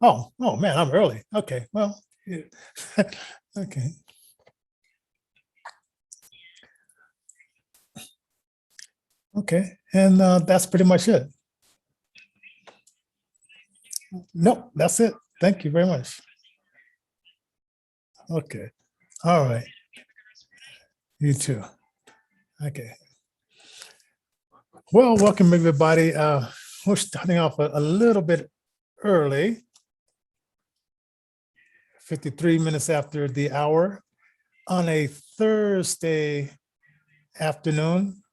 Oh man, I'm early. Okay, well, yeah. Okay, okay, and that's pretty much it. Nope, that's it. Thank you very much. Okay, all right. You too. Okay. Well, welcome everybody. We're starting off a little bit early, 53 minutes after the hour on a Thursday afternoon.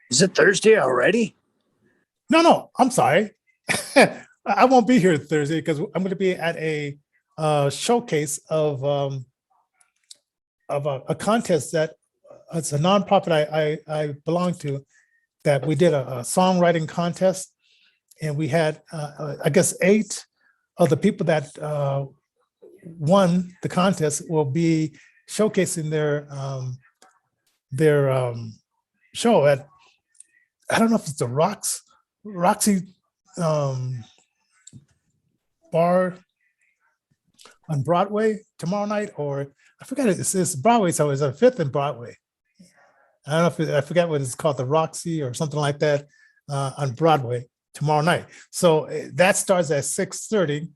Is it Thursday already? No, I'm sorry. I won't be here Thursday because I'm going to be at a showcase of a contest that it's a nonprofit I belong to, that we did a songwriting contest, and we had I guess 8 of the people that won the contest will be showcasing their show at, I don't know if it's the Roxy um, bar on Broadway tomorrow night, or I forgot it's Broadway, so it's a 5th and Broadway. I don't know if I forget what it's called, the Roxy or something like that, on Broadway tomorrow night. So that starts at 6:30.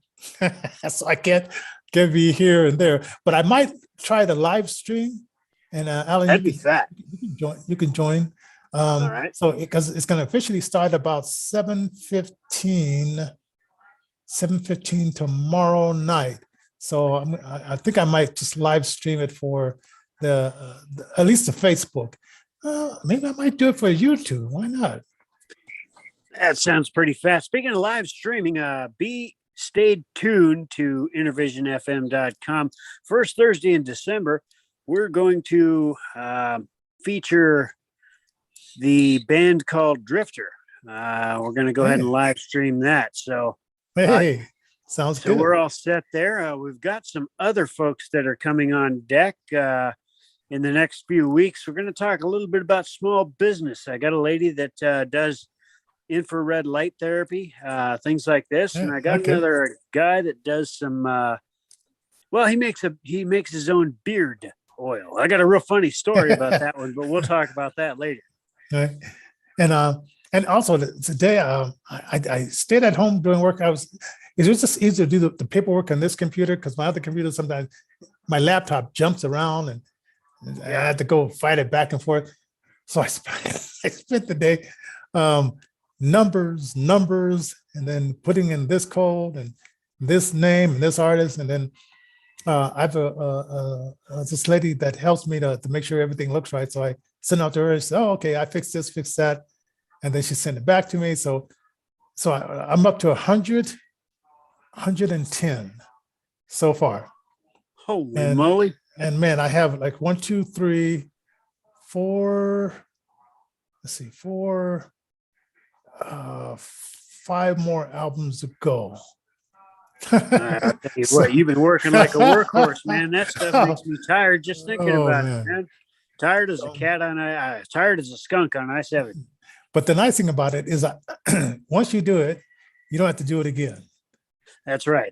So I can't be here and there, but I might try the live stream. And Alan, That'd be fat. you can join. You can join. All right. So because it's going to officially start about 7:15 tomorrow night. So I think I might just live stream it for at least the Facebook. Maybe I might do it for YouTube. Why not? That sounds pretty fast. Speaking of live streaming, stay tuned to intervisionfm.com. First Thursday in December, we're going to feature the band called Drifter. We're going to go ahead and live stream that. So, hey, sounds good. So we're all set there. We've got some other folks that are coming on deck in the next few weeks. We're going to talk a little bit about small business. I got a lady that does infrared light therapy, things like this, and I got another guy that does some. Well, he makes his own beard oil. I got a real funny story about that one, but we'll talk about that later. Okay. And also today, I stayed at home doing work. It was just easier to do the paperwork on this computer, because my other computer, sometimes my laptop jumps around and I had to go fight it back and forth. So I spent the day numbers, and then putting in this code and this name and this artist. And then I have this lady that helps me to make sure everything looks right. So I send out to her and say, oh, okay, I fixed this, fixed that. And then she sent it back to me. So I'm up to 110 so far. Holy moly. And man, I have like 1, 2, 3, 4, let's see, 4, 5 more albums to go. I'll tell you what, you've been working like a workhorse, man. That stuff makes me tired just thinking about it, man. Tired as a cat on tired as a skunk on I-7. But the nice thing about it is that once you do it, you don't have to do it again. That's right.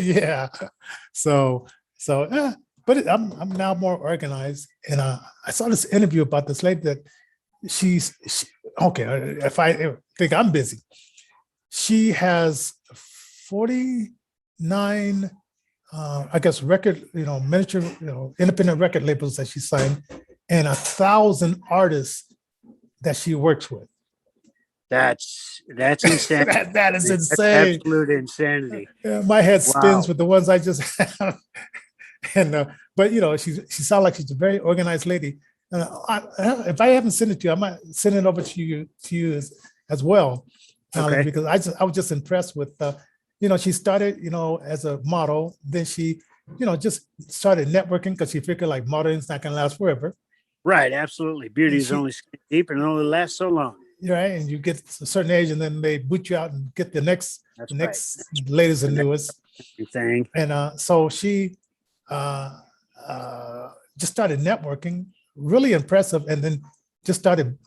Yeah. So but I'm now more organized. And I saw this interview about this lady that she's okay. If I think I'm busy, she has 49, I guess, record, miniature, independent record labels that she signed, and 1,000 artists that she works with. That's insane. that is insane. That's absolute insanity. My head spins with the ones I just have. And but she sounds like she's a very organized lady. If I haven't sent it to you, I might send it over to you as well, okay. Because I was just impressed with she started as a model, then she just started networking, because she figured like modeling's not gonna last forever. Right, absolutely. Beauty is only skin deep and only lasts so long. Right, and you get a certain age, and then they boot you out and get the next latest and newest thing. And so she just started networking, really impressive, and then just started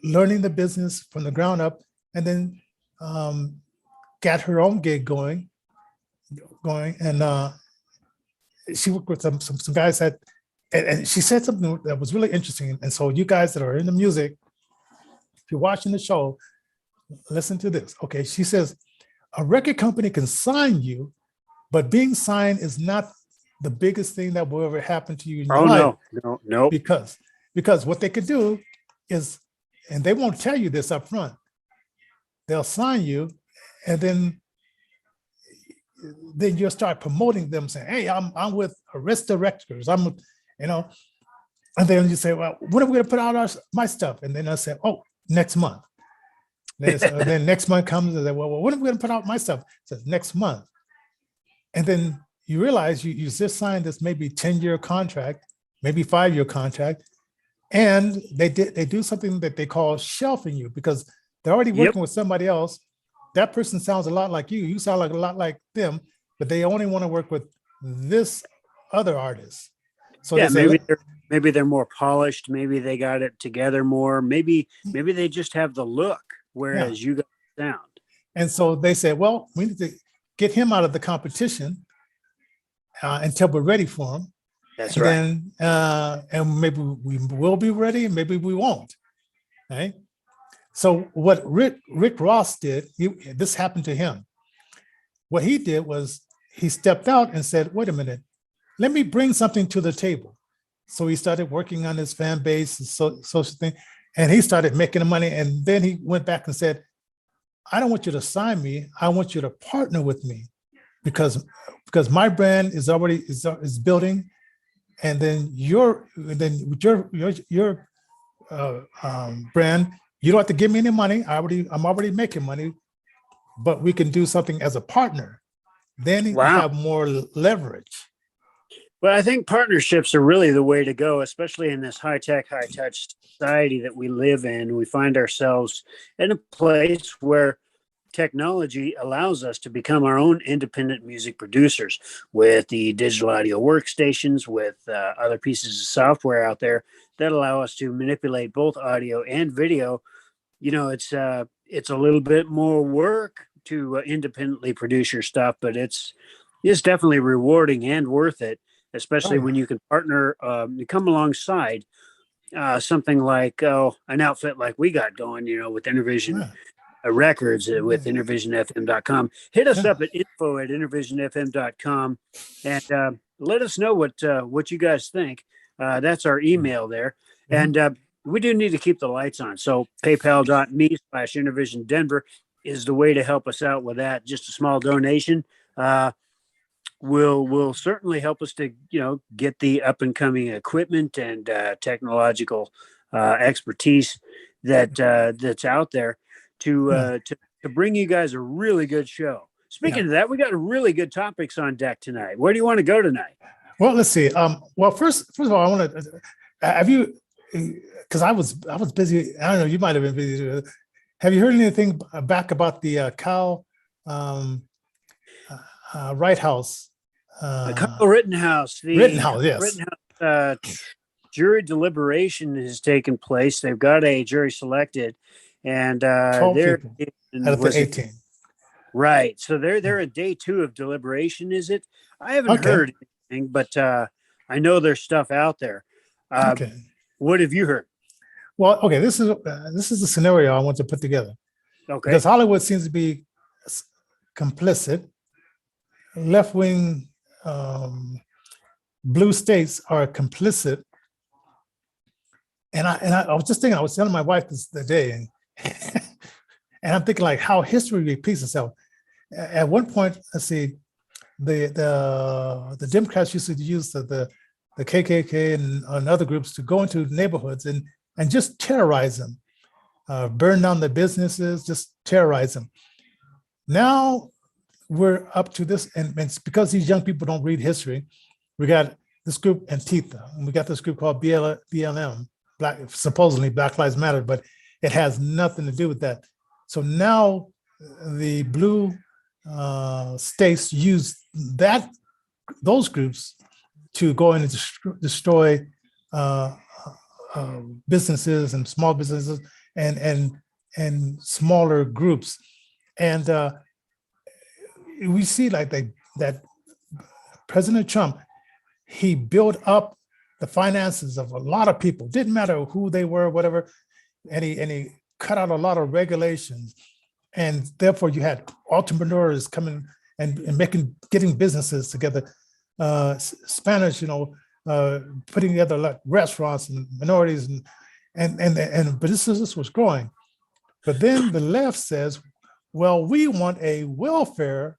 learning the business from the ground up, and then got her own gig going, going, and she worked with some guys that, and she said something that was really interesting. And so you guys that are in the music, if you're watching the show, listen to this. Okay, she says a record company can sign you, but being signed is not the biggest thing that will ever happen to you in your life. No. Because what they could do is, and they won't tell you this up front, they'll sign you, and then you'll start promoting them, saying, "Hey, I'm with Arista Records. I'm with," you know, and then you say, "Well, when are we going to put out my stuff?" And then they'll say, "Oh, next month." Then next month comes, and they say, "Well, when are we going to put out my stuff?" It says next month, and then you realize you just signed this maybe 10-year contract, maybe 5-year contract, and they do something that they call shelving you, because they're already working with somebody else. That person sounds a lot like you. You sound like a lot like them, but they only want to work with this other artist. So yeah, maybe they're more polished. Maybe they got it together more. Maybe they just have the look, whereas you got the sound. And so they said, well, we need to get him out of the competition until we're ready for him. That's right. And maybe we will be ready, and maybe we won't. Right. So what Rick Ross did, this happened to him. What he did was he stepped out and said, wait a minute, let me bring something to the table. So he started working on his fan base, social thing, and he started making the money. And then he went back and said, I don't want you to sign me. I want you to partner with me, because my brand is already is building. And then your brand, you don't have to give me any money. I'm already making money, but we can do something as a partner. Then you have more leverage. Well, I think partnerships are really the way to go, especially in this high-tech, high-touch society that we live in. We find ourselves in a place where technology allows us to become our own independent music producers with the digital audio workstations, with other pieces of software out there that allow us to manipulate both audio and video. You know, it's a little bit more work to independently produce your stuff, but it's definitely rewarding and worth it, especially when you can partner, come alongside something like an outfit like we got going, with Intervision Records, with intervisionfm.com. Hit us up at info@intervisionfm.com and let us know what you guys think. That's our email there. And we do need to keep the lights on. So paypal.me/IntervisionDenver is the way to help us out with that. Just a small donation will certainly help us to, get the up and coming equipment and technological expertise that's out there to bring you guys a really good show. Speaking of that, we got really good topics on deck tonight. Where do you want to go tonight? Well, let's see. Well, first of all, I want to have you, because I was busy. I don't know. You might have been busy. Have you heard anything back about the Kyle Rittenhouse? Kyle Rittenhouse. Rittenhouse, yes. Rittenhouse jury deliberation has taken place. They've got a jury selected, and 12 people out of the 18. Right. So they're at day 2 of deliberation. Is it? I haven't heard anything, but I know there's stuff out there. What have you heard? Well, okay, this is the scenario I want to put together. Okay. Because Hollywood seems to be complicit. Left-wing blue states are complicit. And I was just thinking, I was telling my wife this the day, and I'm thinking like how history repeats itself. At one point, let's see, the Democrats used to use the KKK and other groups to go into neighborhoods and just terrorize them, burn down the businesses, just terrorize them. Now we're up to this, and it's because these young people don't read history. We got this group Antifa, and we got this group called BLM, supposedly Black Lives Matter, but it has nothing to do with that. So now the blue states use those groups to go in and destroy businesses and small businesses and smaller groups. And we see like that President Trump, he built up the finances of a lot of people. Didn't matter who they were, whatever, and he cut out a lot of regulations, and therefore you had entrepreneurs coming and getting businesses together. Spanish, putting together like restaurants and minorities and businesses was growing. But then the left says, well, we want a welfare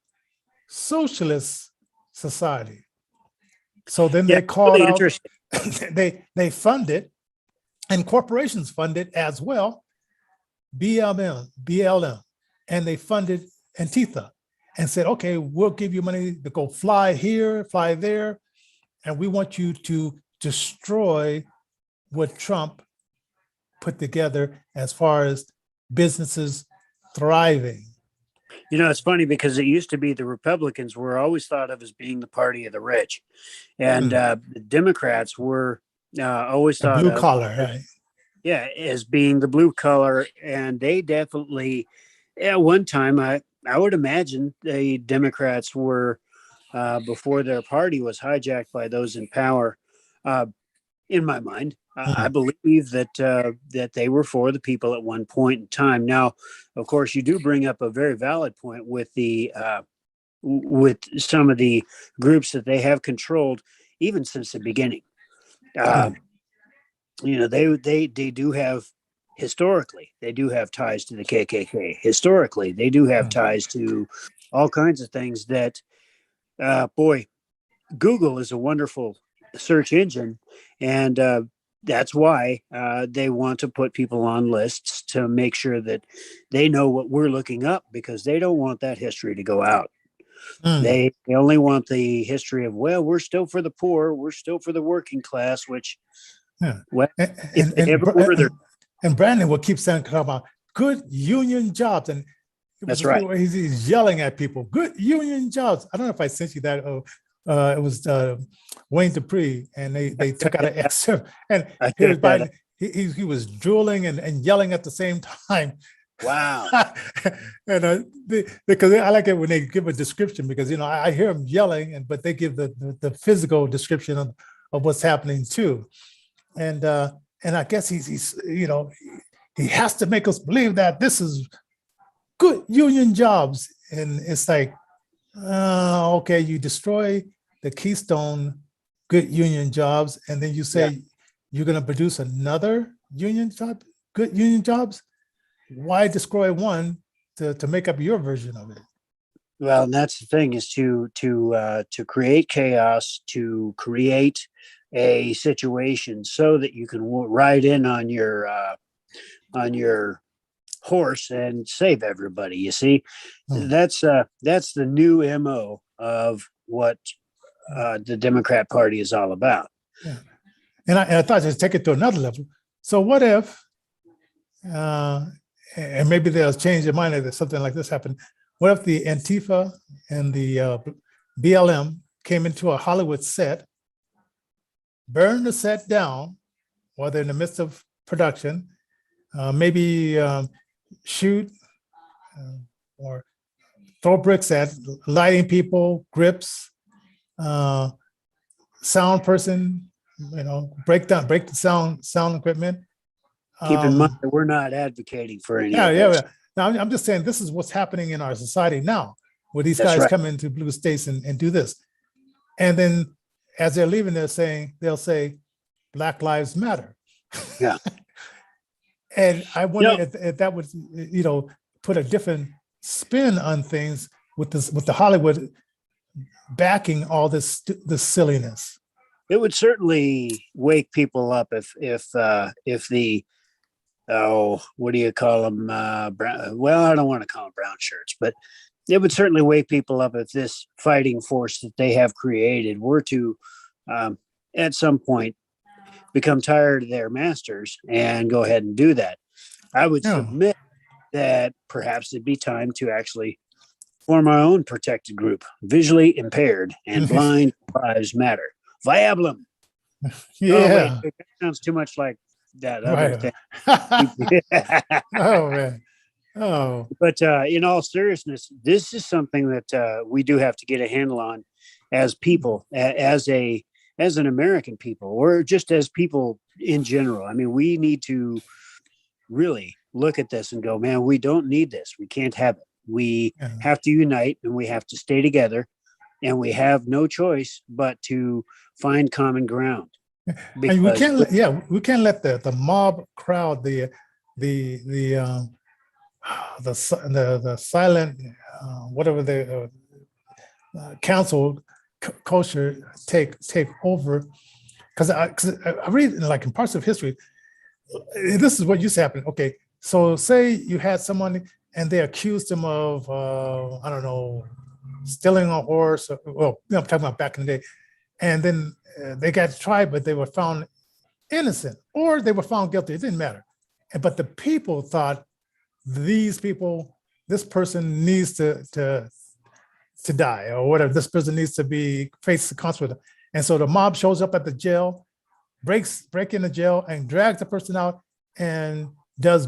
socialist society. So then they called out, they fund it, and corporations fund it as well, BLM, and they funded Antifa and said, okay, we'll give you money to go fly here, fly there, and we want you to destroy what Trump put together as far as businesses thriving. It's funny because it used to be the Republicans were always thought of as being the party of the rich, and the Democrats were always thought blue of collar, right? Yeah, as being the blue collar, and they definitely at one time I would imagine the Democrats were before their party was hijacked by those in power. In my mind, I believe that they were for the people at one point in time. Now, of course, you do bring up a very valid point with the with some of the groups that they have controlled even since the beginning. They do have historically they do have ties to the KKK. Historically, they do have ties to all kinds of things that Google is a wonderful search engine, and that's why they want to put people on lists to make sure that they know what we're looking up, because they don't want that history to go out. They only want the history of, well, we're still for the poor, we're still for the working class, which and Brandon will keep saying about good union jobs, and that's right. He's yelling at people, good union jobs. I don't know if I sent you that. It was Wayne Dupree, and they took out an excerpt, and here's Biden. He was drooling and yelling at the same time. Wow. And because I like it when they give a description, because I hear him yelling, but they give the physical description of what's happening too, and I guess he's he has to make us believe that this is good union jobs, and it's like, okay, you destroy the keystone good union jobs, and then you say you're going to produce another union job, good union jobs. Why destroy one to make up your version of it? Well, and that's the thing, is to create chaos, to create a situation so that you can ride in on your horse and save everybody. You see, that's the new MO of what the Democrat Party is all about. Yeah. And I thought just take it to another level. So what if, and maybe they'll change their mind if something like this happened. What if the Antifa and the BLM came into a Hollywood set, burned the set down while they're in the midst of production, maybe shoot or throw bricks at lighting people, grips, sound person, break the sound equipment. Keep in mind that we're not advocating for any of this. Now, I'm just saying this is what's happening in our society now, where these guys come into blue states and do this. And then as they're leaving, they'll say, Black Lives Matter. Yeah. And I wonder if that would, put a different spin on things with the Hollywood backing all this silliness. It would certainly wake people up if the what do you call them? Well, I don't want to call them brown shirts, but it would certainly wake people up if this fighting force that they have created were to, at some point, become tired of their masters and go ahead and do that. I would submit that perhaps it'd be time to actually form our own protected group, visually impaired and blind lives matter. Viablum. Yeah. Oh, wait, that sounds too much like that other thing. Oh man. Oh, But in all seriousness, this is something that we do have to get a handle on as people, as an American people, or just as people in general. I mean, we need to really look at this and go, man, we don't need this. We can't have it. We yeah. have to unite and we have to stay together, and we have no choice but to find common ground. And we Because can't let, yeah, we can't let the mob crowd, the the silent whatever the council culture take over, because I read like in parts of history, this is what used to happen. Okay, so say you had someone and they accused him of I don't know, stealing a horse. Well, I'm talking about back in the day, and then they got tried, but they were found innocent or they were found guilty. It didn't matter. But the people thought this person needs to die or whatever. This person needs to be face the consequence. And so the mob shows up at the jail, break in the jail, and drags the person out and does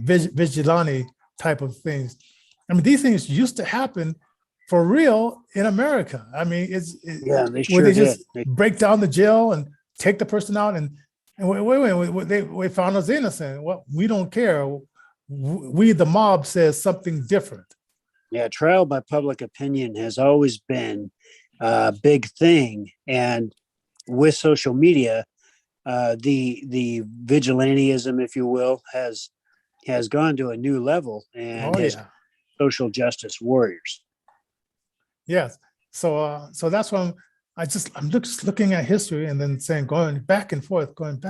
vigilante type of things. I mean, these things used to happen for real in America. I mean, yeah, they where sure they did. just break down the jail and take the person out and we found us innocent. Well, we don't care. We, the mob, says something different. Yeah, trial by public opinion has always been a big thing, and with social media, the vigilantism, if you will, has gone to a new level and Oh has yeah, social justice warriors. yes. So that's why I'm just looking at history and then saying going back and forth, and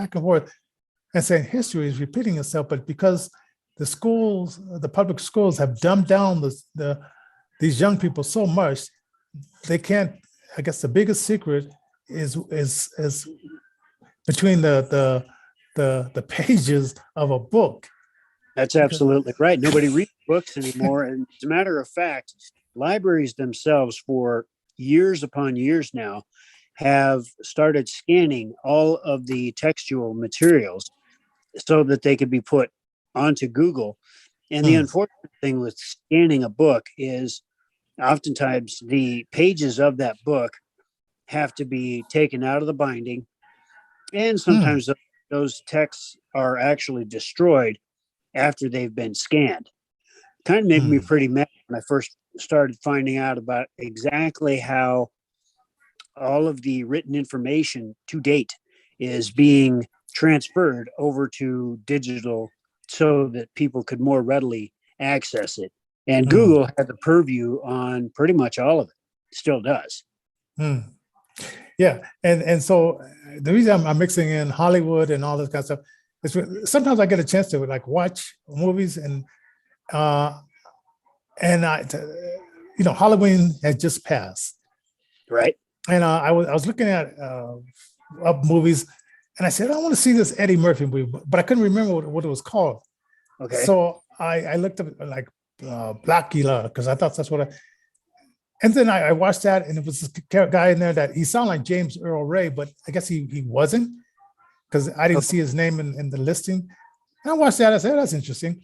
saying history is repeating itself, but because the schools, the public schools have dumbed down these young people so much, they can't. I guess the biggest secret is between the pages of a book. That's Because, absolutely right. Nobody reads books anymore. And as a matter of fact, libraries themselves, for years upon years now, have started scanning all of the textual materials so that they could be put onto Google. And the unfortunate thing with scanning a book is oftentimes the pages of that book have to be taken out of the binding. And sometimes those texts are actually destroyed after they've been scanned. Kind of made me pretty mad when I first started finding out about exactly how all of the written information to date is being transferred over to digital so that people could more readily access it. And Google had the purview on pretty much all of it. Still does. Yeah, and so the reason I'm mixing in Hollywood and all this kind of stuff is sometimes I get a chance to like watch movies and I, Halloween had just passed, Right. and I was looking at up movies, and I said I want to see this Eddie Murphy movie, but I couldn't remember what it was called. Okay. So I looked up like Blackula because I thought that's what and then I watched that, and it was this guy in there that he sounded like James Earl Ray, but I guess he wasn't because I didn't see his name in the listing. And I watched that. I said, that's interesting.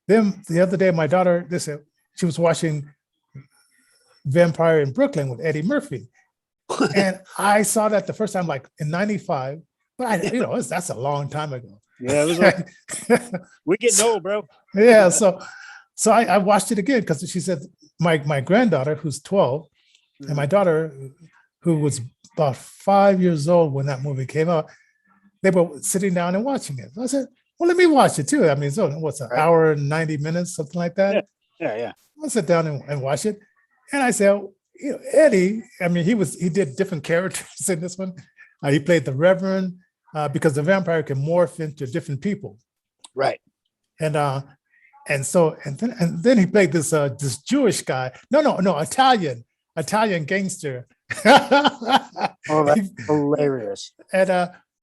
Then the other day, my daughter, she was watching Vampire in Brooklyn with Eddie Murphy. And I saw that the first time, like in 95, but that's a long time ago. Yeah, it was like, we're getting old, bro. Yeah. So I watched it again because she said, my granddaughter, who's 12, and my daughter, who was about 5 years old when that movie came out, they were sitting down and watching it. I said, well, let me watch it too. I mean, so what's an hour and 90 minutes, something like that? Yeah. I'll sit down and watch it. And I said, Eddie, I mean, he did different characters in this one. He played the Reverend because the vampire can morph into different people. Right. And then he played this Jewish guy. No, Italian gangster. Oh, that's hilarious.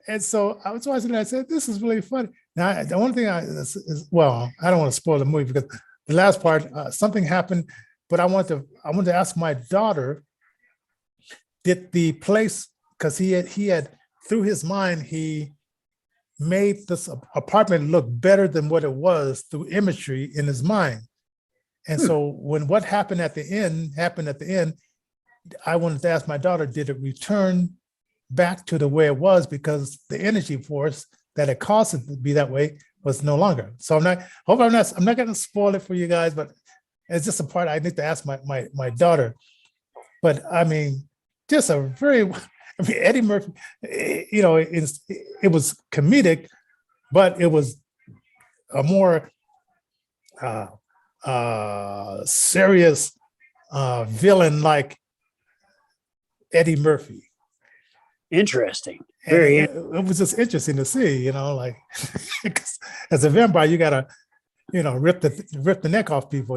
And so I was watching it. I said, "This is really funny." Now, the one thing I don't want to spoil the movie because the last part something happened, but I want to ask my daughter, did the place, because he had through his mind he made this apartment look better than what it was through imagery in his mind. And so when what happened at the end, I wanted to ask my daughter, did it return back to the way it was, because the energy force that it caused it to be that way was no longer. So I'm not going to spoil it for you guys, but it's just a part I need to ask my daughter. But I mean, just a very, Eddie Murphy, it was comedic, but it was a more serious villain like Eddie Murphy. Interesting. It was just interesting to see, like as a vampire, you gotta, rip the neck off people,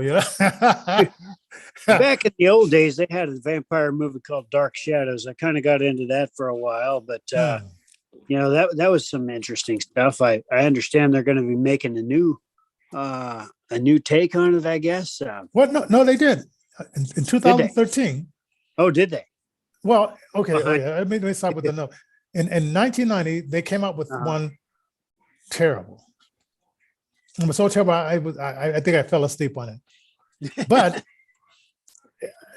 Back in the old days, they had a vampire movie called Dark Shadows. I kind of got into that for a while, but that was some interesting stuff. I understand they're going to be making a new take on it, I guess. What? No, they did in 2013. Oh, did they? Well, okay. Let me start with the note. In 1990, they came out with one terrible. It was so terrible. I think I fell asleep on it. But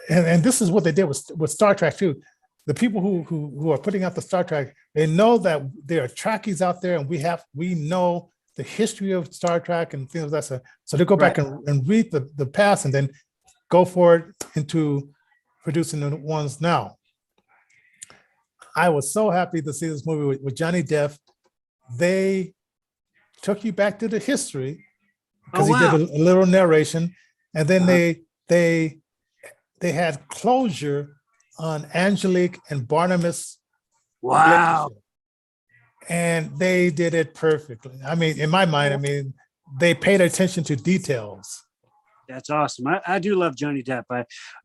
and this is what they did with Star Trek too. The people who are putting out the Star Trek, they know that there are Trekkies out there, and we know the history of Star Trek and things like that. So they go back and read the past and then go forward into producing the ones now. I was so happy to see this movie with Johnny Depp. They took you back to the history because he did a little narration, and then they had closure on Angelique and Barnabas. Wow. And they did it perfectly. I mean, in my mind, they paid attention to details. That's awesome. I do love Johnny Depp.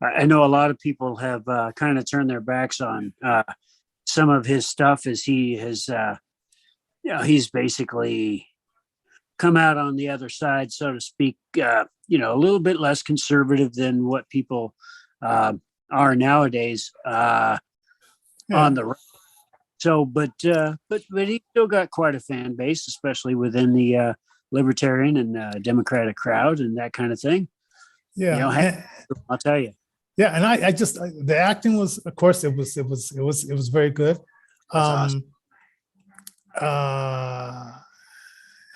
I know a lot of people have kind of turned their backs on some of his stuff as he has, he's basically come out on the other side, so to speak, a little bit less conservative than what people are nowadays on the right. So, but he still got quite a fan base, especially within the libertarian and Democratic crowd and that kind of thing. Yeah, I'll tell you. Yeah, and I just the acting was, of course, it was very good. Awesome.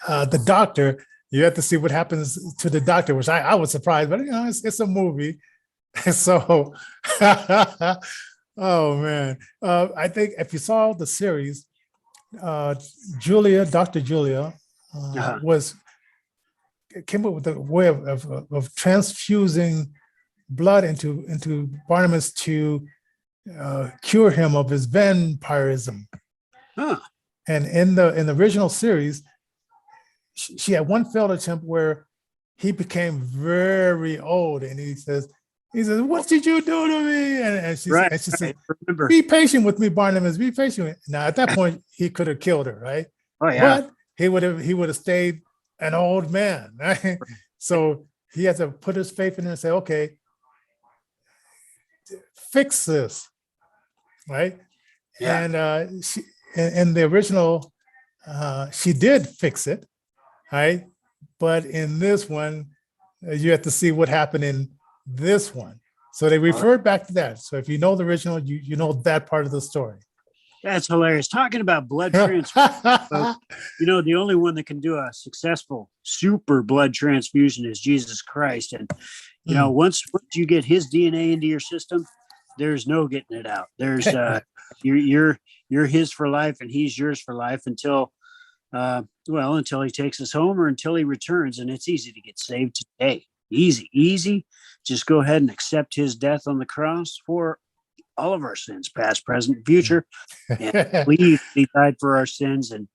The doctor, you have to see what happens to the doctor, which I was surprised, but it's a movie, so. Oh man, I think if you saw the series, Dr. Julia came up with a way of transfusing blood into Barnabas to cure him of his vampirism. Huh. And in the original series, she had one failed attempt where he became very old, and he says, "What did you do to me?" And she said, "Be patient with me, Barnabas. Be patient." Now, at that point, he could have killed her, right? Oh yeah. But he would have stayed an old man, right? So he had to put his faith in her and say, "Okay, fix this," right? Yeah. And she, in the original, she did fix it, right? But in this one, you have to see what happened in this one. So they referred back to that. So if you know the original, you know that part of the story. That's hilarious. Talking about blood transfusion, the only one that can do a successful super blood transfusion is Jesus Christ. And, once you get his DNA into your system, there's no getting it out. There's you're his for life and he's yours for life until he takes us home or until he returns. And it's easy to get saved today. Easy. Just go ahead and accept his death on the cross for all of our sins, past, present, future. And he died for our sins, and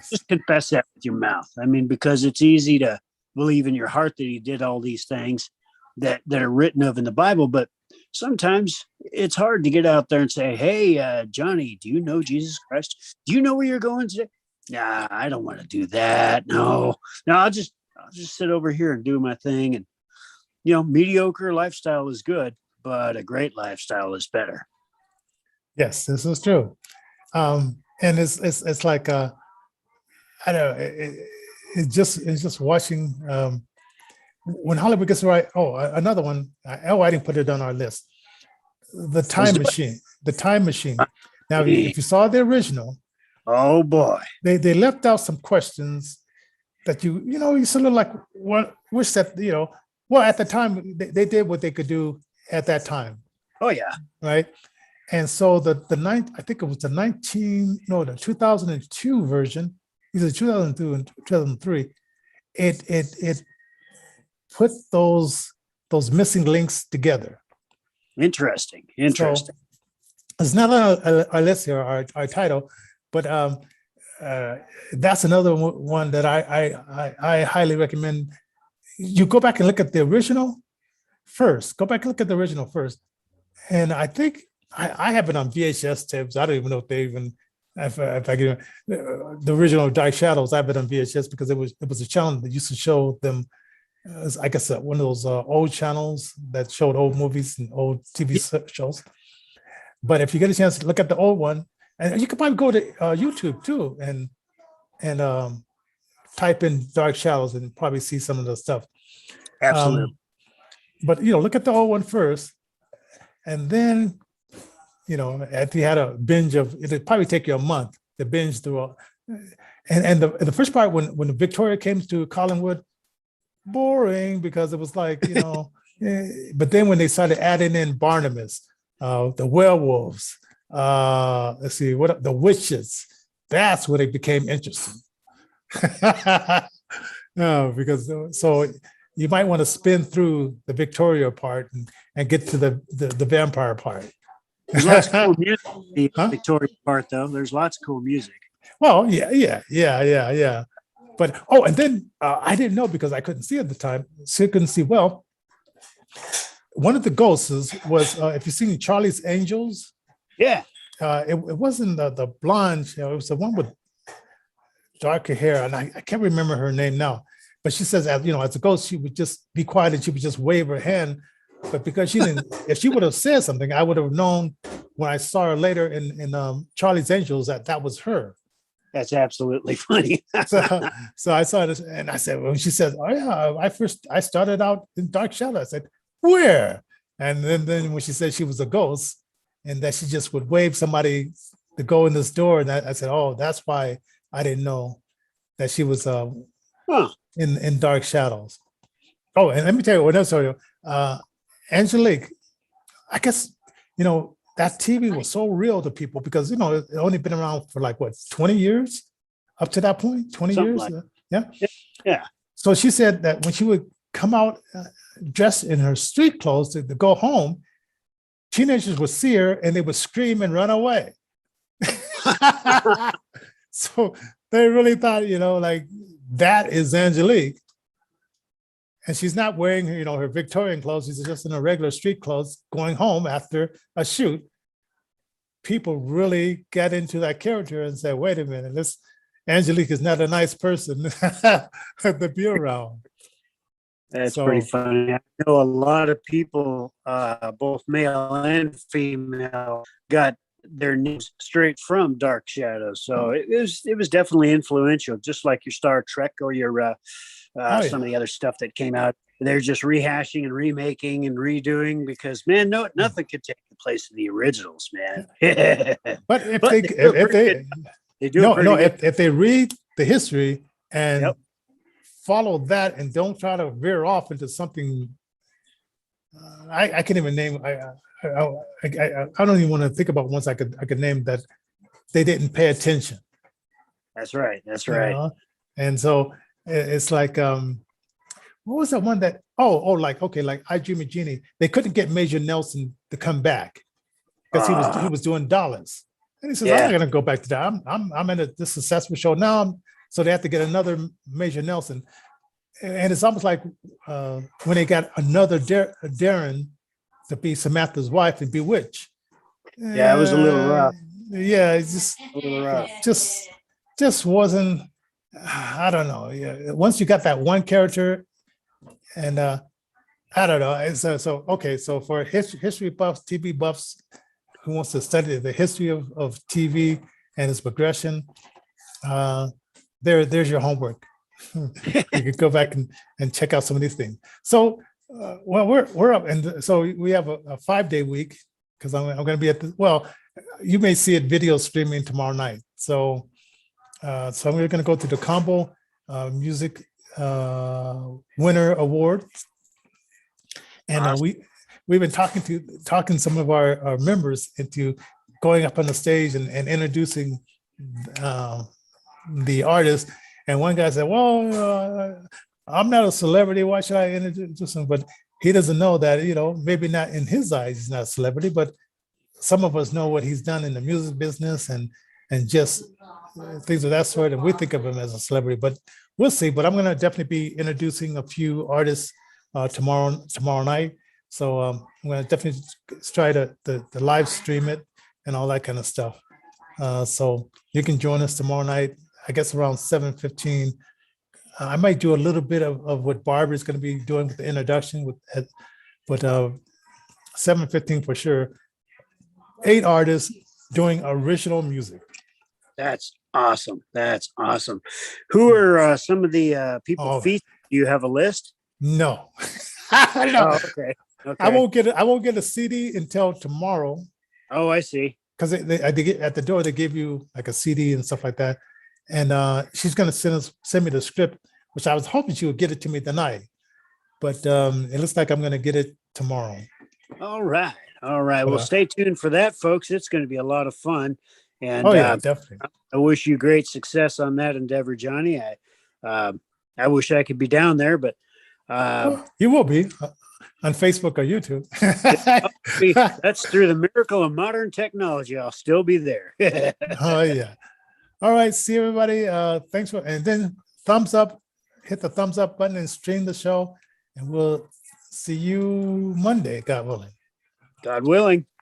just confess that with your mouth. I mean, because it's easy to believe in your heart that he did all these things that are written of in the Bible, but sometimes it's hard to get out there and say, "Hey, Johnny, do you know Jesus Christ? Do you know where you're going today?" Nah, I don't want to do that. No, I'll just sit over here and do my thing. And mediocre lifestyle is good, but a great lifestyle is better. Yes, this is true. And it's like I don't know. It's just watching when Hollywood gets right. Oh, another one. I didn't put it on our list. The Time Machine. The Time Machine. Now, if you saw the original, oh boy, they left out some questions that you sort of like wish that well, at the time they did what they could do at that time. Oh yeah, right. And so the I think it was the 2002 version, either 2002 and 2003. It put those missing links together. Interesting. So it's not on our list here, our title, but that's another one that I highly recommend. You go back and look at the original first. Go back and look at the original first. And I think I have it on VHS tapes. I don't even know if they even, if I get the original Dark Shadows, I have it on VHS because it was a channel that used to show them, I guess, one of those old channels that showed old movies and old TV shows. But if you get a chance to look at the old one, and you could probably go to YouTube too and type in Dark Shadows and probably see some of the stuff. Absolutely. But look at the old one first, and then if you had a binge of, it'd probably take you a month to binge through all. And the first part when Victoria came to Collinwood, boring because it was like but then when they started adding in Barnabas, the werewolves, let's see what the witches, that's where they became interesting. No, because so you might want to spin through the Victoria part and get to the vampire part. There's lots of cool music in the Victoria part, though. There's lots of cool music. Well, yeah. But and then I didn't know because I couldn't see at the time. So I couldn't see well. One of the ghosts was if you've seen Charlie's Angels. Yeah. It wasn't the blonde. It was the one with darker hair, and I can't remember her name now. But she says, as a ghost, she would just be quiet and she would just wave her hand. But because she didn't, if she would have said something, I would have known when I saw her later in Charlie's Angels that was her. That's absolutely funny. so I saw this and I said, when she said, "Oh yeah, I started out in Dark Shadow," I said, "Where?" And then when she said she was a ghost and that she just would wave somebody to go in this door, and I said, "Oh, that's why I didn't know that she was in Dark Shadows." Oh, and let me tell you what else. Angelique, I guess, that TV was so real to people because, it only been around for 20 years up to that point, 20 Something years. like Yeah. Yeah. So she said that when she would come out dressed in her street clothes to go home, teenagers would see her and they would scream and run away. So they really thought, that is Angelique. And she's not wearing, her Victorian clothes. She's just in her regular street clothes going home after a shoot. People really get into that character and say, wait a minute, this Angelique is not a nice person to be around. That's pretty funny. I know a lot of people, both male and female, got their names straight from Dark Shadows. So it was definitely influential, just like your Star Trek or your some of the other stuff that came out. They're just rehashing and remaking and redoing because, man, nothing could take the place of the originals, man. But if they read the history and follow that and don't try to veer off into something, I can't even name. I don't even want to think about ones I could name that they didn't pay attention. That's right. And so it's like, what was that one that? Like I Dream of Jeannie. They couldn't get Major Nelson to come back because he was doing dollars, and he says, "I'm not going to go back to that. I'm in this successful show now." So they have to get another Major Nelson, and it's almost like when they got another Darren to be Samantha's wife and Bewitch. Yeah, it was a little rough. Yeah, it's just a little rough. Just wasn't. I don't know. Yeah, once you got that one character, and I don't know. So for history buffs, TV buffs, who wants to study the history of TV and its progression, there's your homework. You can go back and check out some of these things. So, well, we're up, and so we have a 5-day week because I'm going to be at the, well, you may see it video streaming tomorrow night. So, so we're going to go to the combo music winner award, and we've been talking some of our members into going up on the stage and introducing the artist. And one guy said, well, I'm not a celebrity. Why should I introduce him? But he doesn't know that, maybe not in his eyes, he's not a celebrity, but some of us know what he's done in the music business and just things of that sort. And we think of him as a celebrity, but we'll see. But I'm going to definitely be introducing a few artists tomorrow night. So I'm going to definitely try to live stream it and all that kind of stuff. So you can join us tomorrow night, I guess around 7:15. I might do a little bit of what Barbara is going to be doing with the introduction, but 7:15 for sure. 8 artists doing original music. That's awesome. That's awesome. Who are some of the people featured? Do you have a list? No. No. Okay. I won't get a CD until tomorrow. Oh, I see. Because at the door they give you like a CD and stuff like that, and she's gonna send me the script, which I was hoping she would get it to me tonight, but it looks like I'm gonna get it tomorrow. All right. Well, stay tuned for that, folks. It's going to be a lot of fun, and definitely. I wish you great success on that endeavor, Johnny. I wish I could be down there, but you will be on Facebook or YouTube. That's through the miracle of modern technology. I'll still be there. Oh yeah. All right. See everybody. Thanks and then thumbs up, hit the thumbs up button and stream the show. And we'll see you Monday, God willing. God willing.